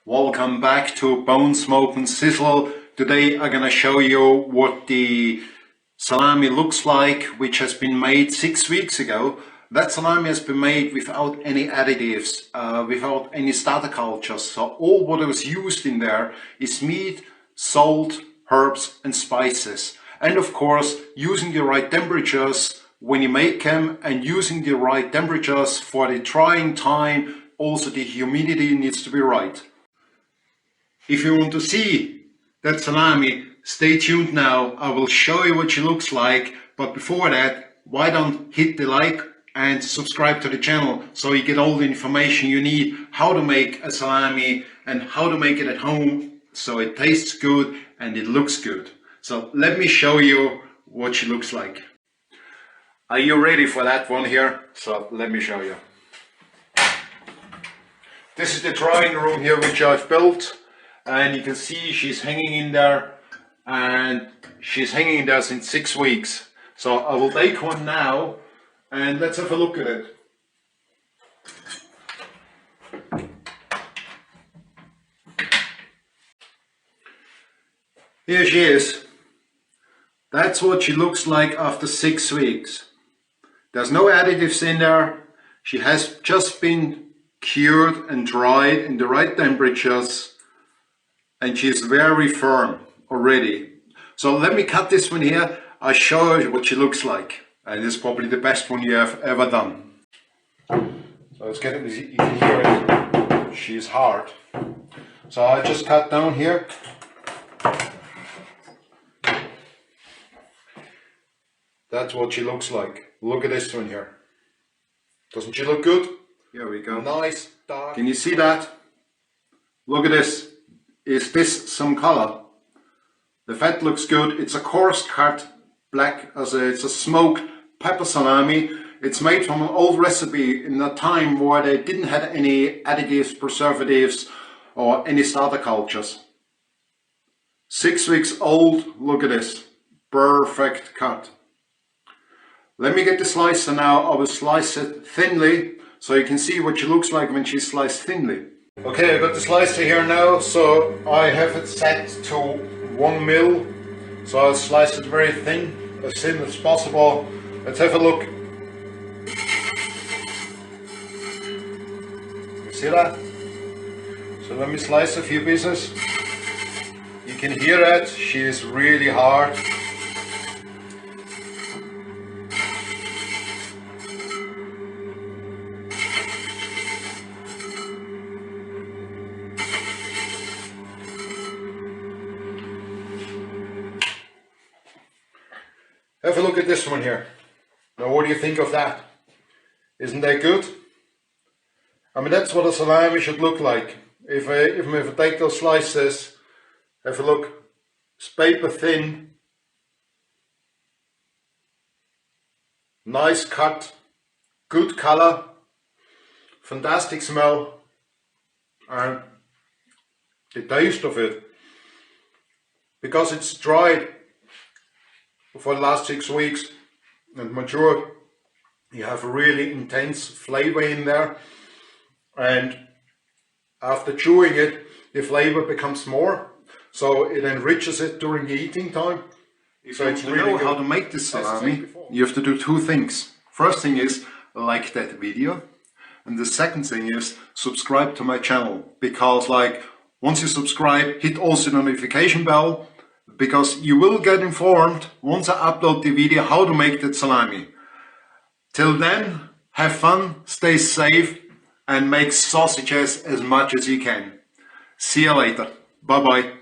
Welcome back to Bone Smoke and Sizzle. Today I'm gonna show you what the salami looks like, which has been made 6 weeks ago. That salami has been made without any additives, without any starter cultures. So all what was used in there is meat, salt, herbs and spices. And of course, using the right temperatures when you make them, and using the right temperatures for the drying time. Also the humidity needs to be right. If you want to see that salami, stay tuned now. I will show you what she looks like. But before that, why don't hit the like and subscribe to the channel so you get all the information you need how to make a salami and how to make it at home so it tastes good and it looks good. So let me show you what she looks like. Are you ready for that one here? So let me show you. This is the drying room here which I've built, and you can see she's hanging in there, and she's hanging in there since 6 weeks. So I will take one now and let's have a look at it. Here she is. That's what she looks like after 6 weeks. There's no additives in there. She has just been cured and dried in the right temperatures, and she's very firm already. So let me cut this one here. I'll show you what she looks like, and this is probably the best one you have ever done. So let's get it. You can hear it. She's hard. So I just cut down here. That's what she looks like. Look at this one here. Doesn't she look good? Here we go. Nice, dark. Can you see that? Look at this. Is this some color? The fat looks good. It's a coarse cut black, it's a smoked pepper salami. It's made from an old recipe in a time where they didn't have any additives, preservatives, or any starter cultures. 6 weeks old. Look at this. Perfect cut. Let me get the slicer now. I will slice it thinly so you can see what she looks like when she's sliced thinly. Okay, I've got the slicer here now, so I have it set to 1 mil. So I'll slice it very thin as possible. Let's have a look. You see that? So let me slice a few pieces. You can hear it, she is really hard. Have a look at this one here. Now what do you think of that? Isn't that good? I mean, that's what a salami should look like. If I take those slices, have a look. It's paper thin. Nice cut. Good color. Fantastic smell. And the taste of it. Because it's dried for the last 6 weeks and matured, you have a really intense flavor in there, and after chewing it the flavor becomes more, so it enriches it during the eating time. If you want to know how to make this salami, you have to do 2 things. First thing is like that video, and the second thing is subscribe to my channel, because once you subscribe, hit also the notification bell, because you will get informed once I upload the video how to make that salami. Till then, have fun, stay safe, and make sausages as much as you can. See you later. Bye bye.